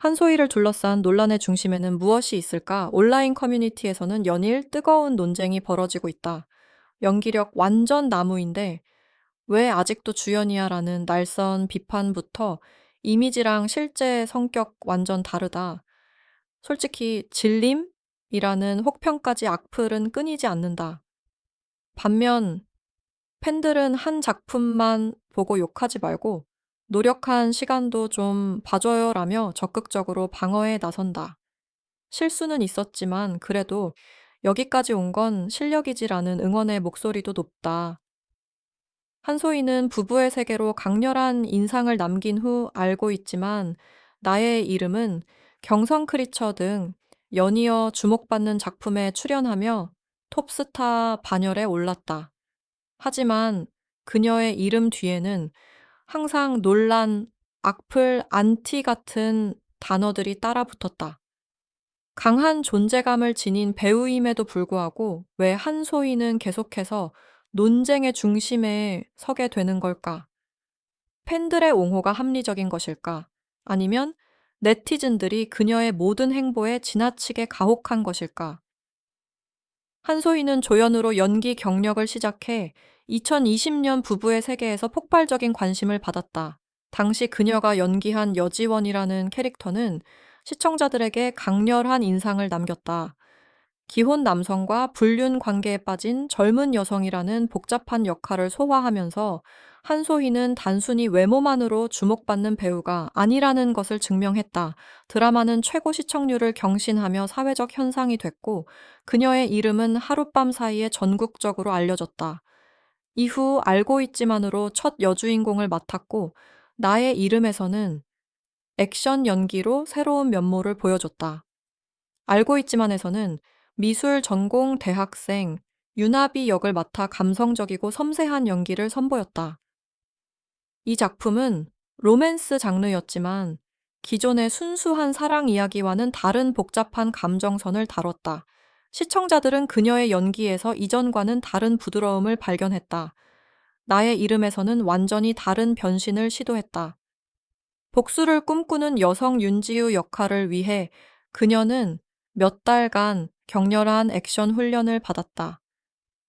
한소희를 둘러싼 논란의 중심에는 무엇이 있을까? 온라인 커뮤니티에서는 연일 뜨거운 논쟁이 벌어지고 있다. 연기력 완전 나무인데 왜 아직도 주연이야? 라는 날선 비판부터 이미지랑 실제 성격 완전 다르다. 솔직히 질림이라는 혹평까지 악플은 끊이지 않는다. 반면 팬들은 한 작품만 보고 욕하지 말고 노력한 시간도 좀 봐줘요라며 적극적으로 방어에 나선다. 실수는 있었지만 그래도 여기까지 온 건 실력이지라는 응원의 목소리도 높다. 한소희는 부부의 세계로 강렬한 인상을 남긴 후 알고 있지만 나의 이름은 경성 크리처 등 연이어 주목받는 작품에 출연하며 톱스타 반열에 올랐다. 하지만 그녀의 이름 뒤에는 항상 논란, 악플, 안티 같은 단어들이 따라 붙었다. 강한 존재감을 지닌 배우임에도 불구하고 왜 한소희는 계속해서 논쟁의 중심에 서게 되는 걸까? 팬들의 옹호가 합리적인 것일까? 아니면 네티즌들이 그녀의 모든 행보에 지나치게 가혹한 것일까? 한소희는 조연으로 연기 경력을 시작해 2020년 부부의 세계에서 폭발적인 관심을 받았다. 당시 그녀가 연기한 여지원이라는 캐릭터는 시청자들에게 강렬한 인상을 남겼다. 기혼 남성과 불륜 관계에 빠진 젊은 여성이라는 복잡한 역할을 소화하면서 한소희는 단순히 외모만으로 주목받는 배우가 아니라는 것을 증명했다. 드라마는 최고 시청률을 경신하며 사회적 현상이 됐고 그녀의 이름은 하룻밤 사이에 전국적으로 알려졌다. 이후 알고 있지만으로 첫 여주인공을 맡았고 나의 이름에서는 액션 연기로 새로운 면모를 보여줬다. 알고 있지만에서는 미술 전공 대학생 유나비 역을 맡아 감성적이고 섬세한 연기를 선보였다. 이 작품은 로맨스 장르였지만 기존의 순수한 사랑 이야기와는 다른 복잡한 감정선을 다뤘다. 시청자들은 그녀의 연기에서 이전과는 다른 부드러움을 발견했다. 나의 이름에서는 완전히 다른 변신을 시도했다. 복수를 꿈꾸는 여성 윤지우 역할을 위해 그녀는 몇 달간 격렬한 액션 훈련을 받았다.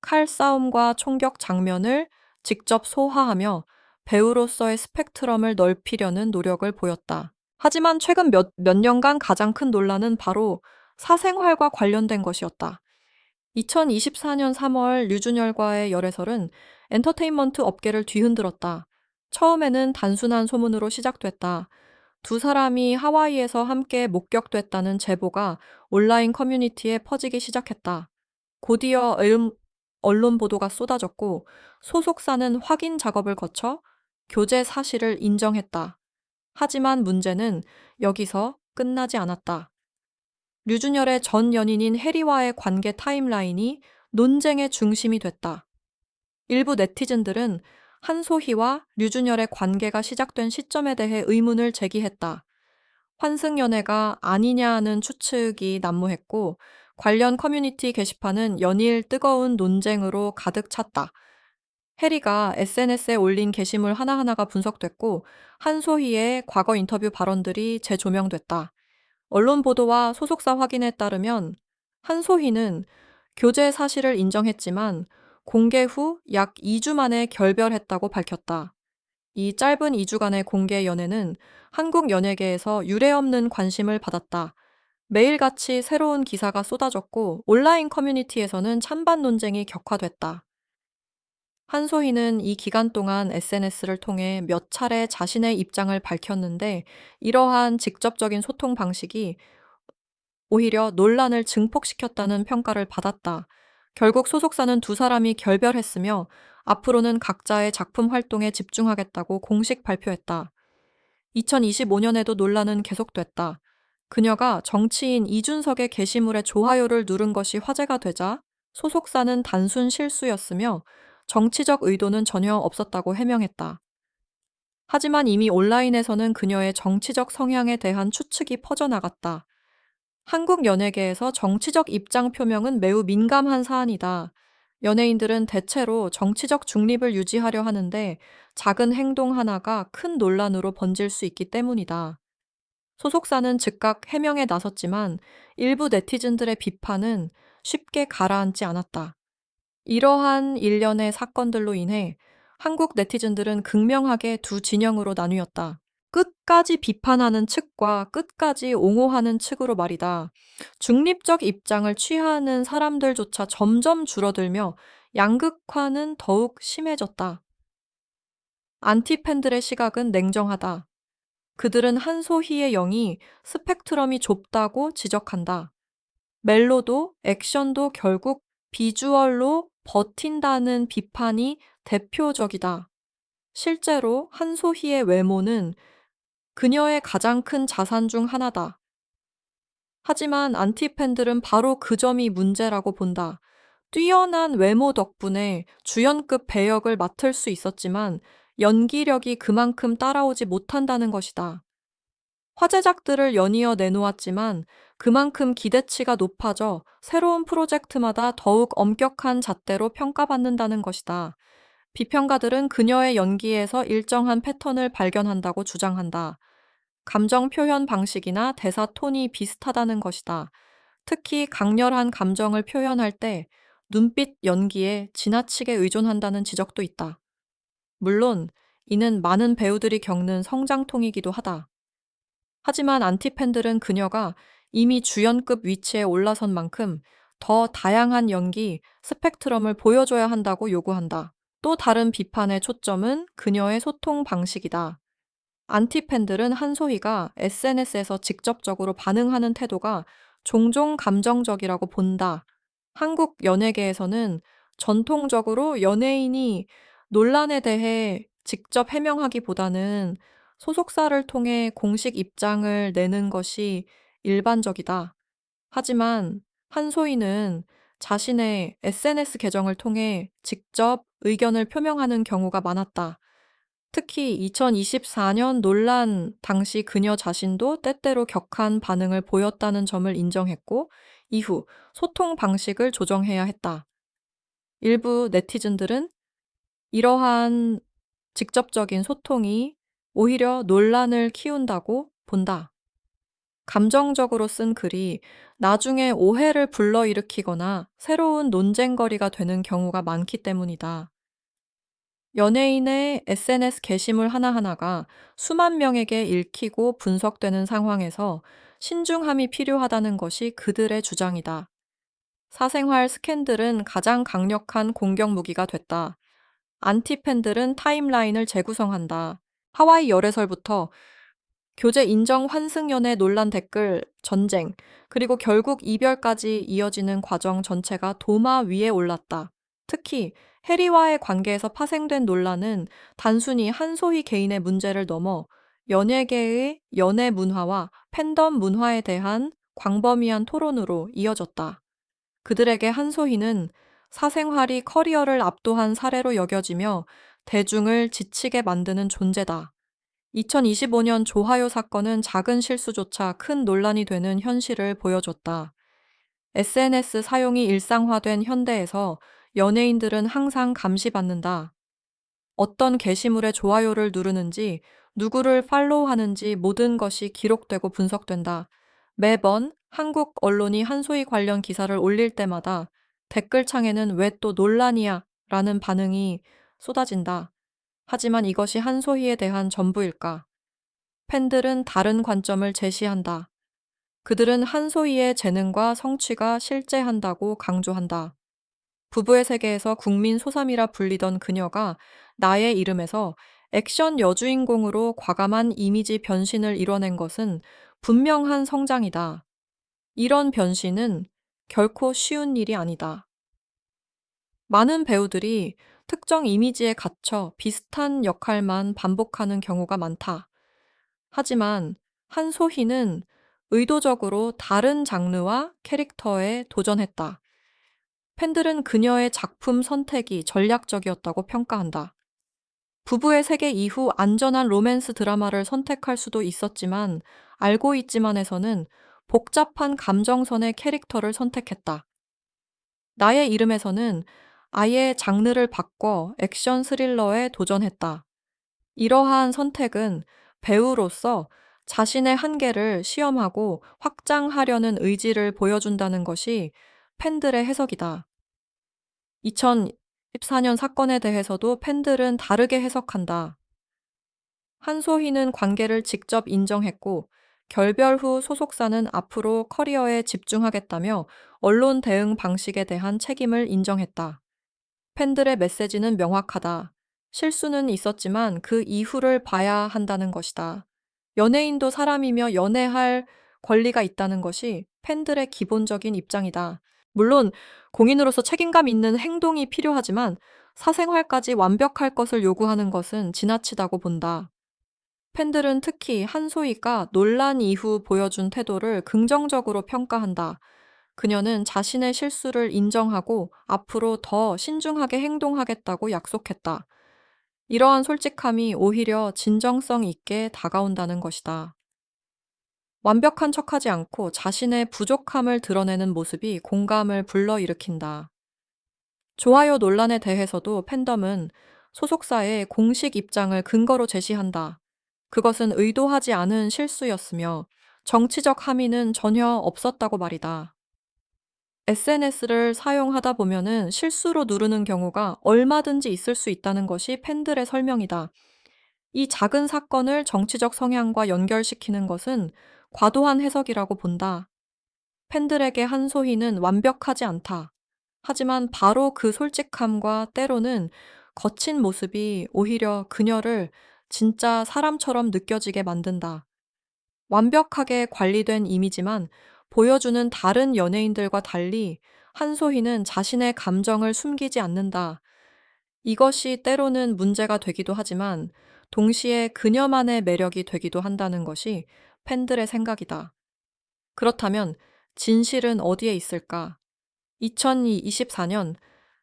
칼싸움과 총격 장면을 직접 소화하며 배우로서의 스펙트럼을 넓히려는 노력을 보였다. 하지만 최근 몇 년간 가장 큰 논란은 바로 사생활과 관련된 것이었다. 2024년 3월 류준열과의 열애설은 엔터테인먼트 업계를 뒤흔들었다. 처음에는 단순한 소문으로 시작됐다. 두 사람이 하와이에서 함께 목격됐다는 제보가 온라인 커뮤니티에 퍼지기 시작했다. 곧이어 언론 보도가 쏟아졌고 소속사는 확인 작업을 거쳐 교제 사실을 인정했다. 하지만 문제는 여기서 끝나지 않았다. 류준열의 전 연인인 해리와의 관계 타임라인이 논쟁의 중심이 됐다. 일부 네티즌들은 한소희와 류준열의 관계가 시작된 시점에 대해 의문을 제기했다. 환승연애가 아니냐 하는 추측이 난무했고 관련 커뮤니티 게시판은 연일 뜨거운 논쟁으로 가득 찼다. 해리가 SNS에 올린 게시물 하나하나가 분석됐고 한소희의 과거 인터뷰 발언들이 재조명됐다. 언론 보도와 소속사 확인에 따르면 한소희는 교제 사실을 인정했지만 공개 후 약 2주 만에 결별했다고 밝혔다. 이 짧은 2주간의 공개 연애는 한국 연예계에서 유례없는 관심을 받았다. 매일같이 새로운 기사가 쏟아졌고 온라인 커뮤니티에서는 찬반 논쟁이 격화됐다. 한소희는 이 기간 동안 SNS를 통해 몇 차례 자신의 입장을 밝혔는데 이러한 직접적인 소통 방식이 오히려 논란을 증폭시켰다는 평가를 받았다. 결국 소속사는 두 사람이 결별했으며 앞으로는 각자의 작품 활동에 집중하겠다고 공식 발표했다. 2025년에도 논란은 계속됐다. 그녀가 정치인 이준석의 게시물에 좋아요를 누른 것이 화제가 되자 소속사는 단순 실수였으며 정치적 의도는 전혀 없었다고 해명했다. 하지만 이미 온라인에서는 그녀의 정치적 성향에 대한 추측이 퍼져나갔다. 한국 연예계에서 정치적 입장 표명은 매우 민감한 사안이다. 연예인들은 대체로 정치적 중립을 유지하려 하는데 작은 행동 하나가 큰 논란으로 번질 수 있기 때문이다. 소속사는 즉각 해명에 나섰지만 일부 네티즌들의 비판은 쉽게 가라앉지 않았다. 이러한 일련의 사건들로 인해 한국 네티즌들은 극명하게 두 진영으로 나뉘었다. 끝까지 비판하는 측과 끝까지 옹호하는 측으로 말이다. 중립적 입장을 취하는 사람들조차 점점 줄어들며 양극화는 더욱 심해졌다. 안티팬들의 시각은 냉정하다. 그들은 한소희의 영이 스펙트럼이 좁다고 지적한다. 멜로도 액션도 결국 비주얼로 버틴다는 비판이 대표적이다. 실제로 한소희의 외모는 그녀의 가장 큰 자산 중 하나다. 하지만 안티팬들은 바로 그 점이 문제라고 본다. 뛰어난 외모 덕분에 주연급 배역을 맡을 수 있었지만 연기력이 그만큼 따라오지 못한다는 것이다. 화제작들을 연이어 내놓았지만 그만큼 기대치가 높아져 새로운 프로젝트마다 더욱 엄격한 잣대로 평가받는다는 것이다. 비평가들은 그녀의 연기에서 일정한 패턴을 발견한다고 주장한다. 감정 표현 방식이나 대사 톤이 비슷하다는 것이다. 특히 강렬한 감정을 표현할 때 눈빛 연기에 지나치게 의존한다는 지적도 있다. 물론 이는 많은 배우들이 겪는 성장통이기도 하다. 하지만 안티팬들은 그녀가 이미 주연급 위치에 올라선 만큼 더 다양한 연기 스펙트럼을 보여줘야 한다고 요구한다. 또 다른 비판의 초점은 그녀의 소통 방식이다. 안티팬들은 한소희가 SNS에서 직접적으로 반응하는 태도가 종종 감정적이라고 본다. 한국 연예계에서는 전통적으로 연예인이 논란에 대해 직접 해명하기보다는 소속사를 통해 공식 입장을 내는 것이 일반적이다. 하지만 한소희는 자신의 SNS 계정을 통해 직접 의견을 표명하는 경우가 많았다. 특히 2024년 논란 당시 그녀 자신도 때때로 격한 반응을 보였다는 점을 인정했고, 이후 소통 방식을 조정해야 했다. 일부 네티즌들은 이러한 직접적인 소통이 오히려 논란을 키운다고 본다. 감정적으로 쓴 글이 나중에 오해를 불러일으키거나 새로운 논쟁거리가 되는 경우가 많기 때문이다. 연예인의 SNS 게시물 하나하나가 수만 명에게 읽히고 분석되는 상황에서 신중함이 필요하다는 것이 그들의 주장이다. 사생활 스캔들은 가장 강력한 공격 무기가 됐다. 안티팬들은 타임라인을 재구성한다. 하와이 열애설부터 교제 인정 환승연애 논란 댓글 전쟁, 그리고 결국 이별까지 이어지는 과정 전체가 도마 위에 올랐다. 특히 해리와의 관계에서 파생된 논란은 단순히 한소희 개인의 문제를 넘어 연예계의 연애 문화와 팬덤 문화에 대한 광범위한 토론으로 이어졌다. 그들에게 한소희는 사생활이 커리어를 압도한 사례로 여겨지며 대중을 지치게 만드는 존재다. 2025년 조하요 사건은 작은 실수조차 큰 논란이 되는 현실을 보여줬다. SNS 사용이 일상화된 현대에서 연예인들은 항상 감시받는다. 어떤 게시물에 좋아요를 누르는지, 누구를 팔로우하는지 모든 것이 기록되고 분석된다. 매번 한국 언론이 한소희 관련 기사를 올릴 때마다 댓글창에는 왜 또 논란이야? 라는 반응이 쏟아진다. 하지만 이것이 한소희에 대한 전부일까? 팬들은 다른 관점을 제시한다. 그들은 한소희의 재능과 성취가 실제한다고 강조한다. 부부의 세계에서 국민 소삼이라 불리던 그녀가 나의 이름에서 액션 여주인공으로 과감한 이미지 변신을 이뤄낸 것은 분명한 성장이다. 이런 변신은 결코 쉬운 일이 아니다. 많은 배우들이 특정 이미지에 갇혀 비슷한 역할만 반복하는 경우가 많다. 하지만 한소희는 의도적으로 다른 장르와 캐릭터에 도전했다. 팬들은 그녀의 작품 선택이 전략적이었다고 평가한다. 부부의 세계 이후 안전한 로맨스 드라마를 선택할 수도 있었지만 알고 있지만에서는 복잡한 감정선의 캐릭터를 선택했다. 나의 이름에서는 아예 장르를 바꿔 액션 스릴러에 도전했다. 이러한 선택은 배우로서 자신의 한계를 시험하고 확장하려는 의지를 보여준다는 것이 팬들의 해석이다. 2014년 사건에 대해서도 팬들은 다르게 해석한다. 한소희는 관계를 직접 인정했고, 결별 후 소속사는 앞으로 커리어에 집중하겠다며 언론 대응 방식에 대한 책임을 인정했다. 팬들의 메시지는 명확하다. 실수는 있었지만 그 이후를 봐야 한다는 것이다. 연예인도 사람이며 연애할 권리가 있다는 것이 팬들의 기본적인 입장이다. 물론 공인으로서 책임감 있는 행동이 필요하지만 사생활까지 완벽할 것을 요구하는 것은 지나치다고 본다. 팬들은 특히 한소희가 논란 이후 보여준 태도를 긍정적으로 평가한다. 그녀는 자신의 실수를 인정하고 앞으로 더 신중하게 행동하겠다고 약속했다. 이러한 솔직함이 오히려 진정성 있게 다가온다는 것이다. 완벽한 척하지 않고 자신의 부족함을 드러내는 모습이 공감을 불러일으킨다. 좋아요 논란에 대해서도 팬덤은 소속사의 공식 입장을 근거로 제시한다. 그것은 의도하지 않은 실수였으며 정치적 함의는 전혀 없었다고 말이다. SNS를 사용하다 보면은 실수로 누르는 경우가 얼마든지 있을 수 있다는 것이 팬들의 설명이다. 이 작은 사건을 정치적 성향과 연결시키는 것은 과도한 해석이라고 본다. 팬들에게 한소희는 완벽하지 않다. 하지만 바로 그 솔직함과 때로는 거친 모습이 오히려 그녀를 진짜 사람처럼 느껴지게 만든다. 완벽하게 관리된 이미지만 보여주는 다른 연예인들과 달리 한소희는 자신의 감정을 숨기지 않는다. 이것이 때로는 문제가 되기도 하지만 동시에 그녀만의 매력이 되기도 한다는 것이 팬들의 생각이다. 그렇다면 진실은 어디에 있을까? 2024년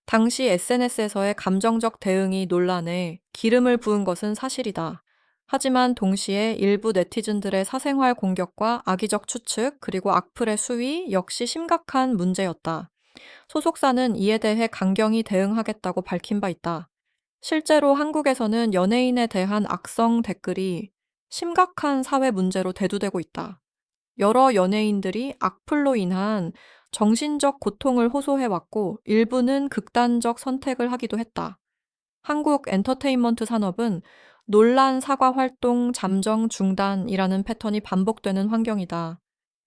당시 SNS에서의 감정적 대응이 논란에 기름을 부은 것은 사실이다. 하지만 동시에 일부 네티즌들의 사생활 공격과 악의적 추측 그리고 악플의 수위 역시 심각한 문제였다. 소속사는 이에 대해 강경히 대응하겠다고 밝힌 바 있다. 실제로 한국에서는 연예인에 대한 악성 댓글이 심각한 사회 문제로 대두되고 있다. 여러 연예인들이 악플로 인한 정신적 고통을 호소해왔고 일부는 극단적 선택을 하기도 했다. 한국 엔터테인먼트 산업은 논란 사과 활동 잠정 중단이라는 패턴이 반복되는 환경이다.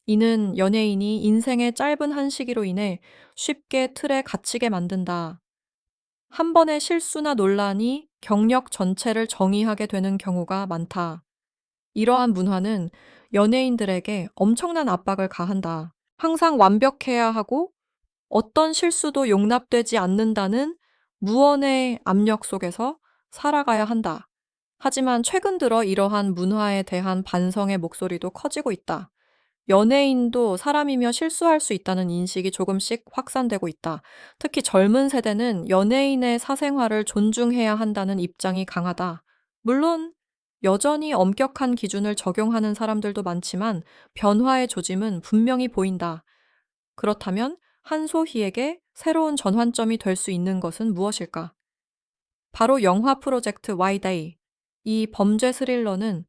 이는 연예인이 인생의 짧은 한 시기로 인해 쉽게 틀에 갇히게 만든다. 한 번의 실수나 논란이 경력 전체를 정의하게 되는 경우가 많다. 이러한 문화는 연예인들에게 엄청난 압박을 가한다. 항상 완벽해야 하고 어떤 실수도 용납되지 않는다는 무언의 압력 속에서 살아가야 한다. 하지만 최근 들어 이러한 문화에 대한 반성의 목소리도 커지고 있다. 연예인도 사람이며 실수할 수 있다는 인식이 조금씩 확산되고 있다. 특히 젊은 세대는 연예인의 사생활을 존중해야 한다는 입장이 강하다. 물론 여전히 엄격한 기준을 적용하는 사람들도 많지만 변화의 조짐은 분명히 보인다. 그렇다면 한소희에게 새로운 전환점이 될 수 있는 것은 무엇일까? 바로 영화 프로젝트 와이데이. 이 범죄 스릴러는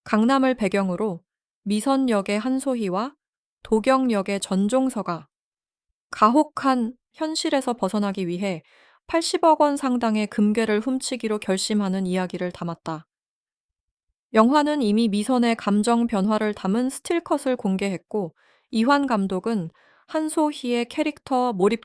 강남을 배경으로 미선 역의 한소희와 도경 역의 전종서가 가혹한 현실에서 벗어나기 위해 80억 원 상당의 금괴를 훔치기로 결심하는 이야기를 담았다. 영화는 이미 미선의 감정 변화를 담은 스틸컷을 공개했고 이환 감독은 한소희의 캐릭터 몰입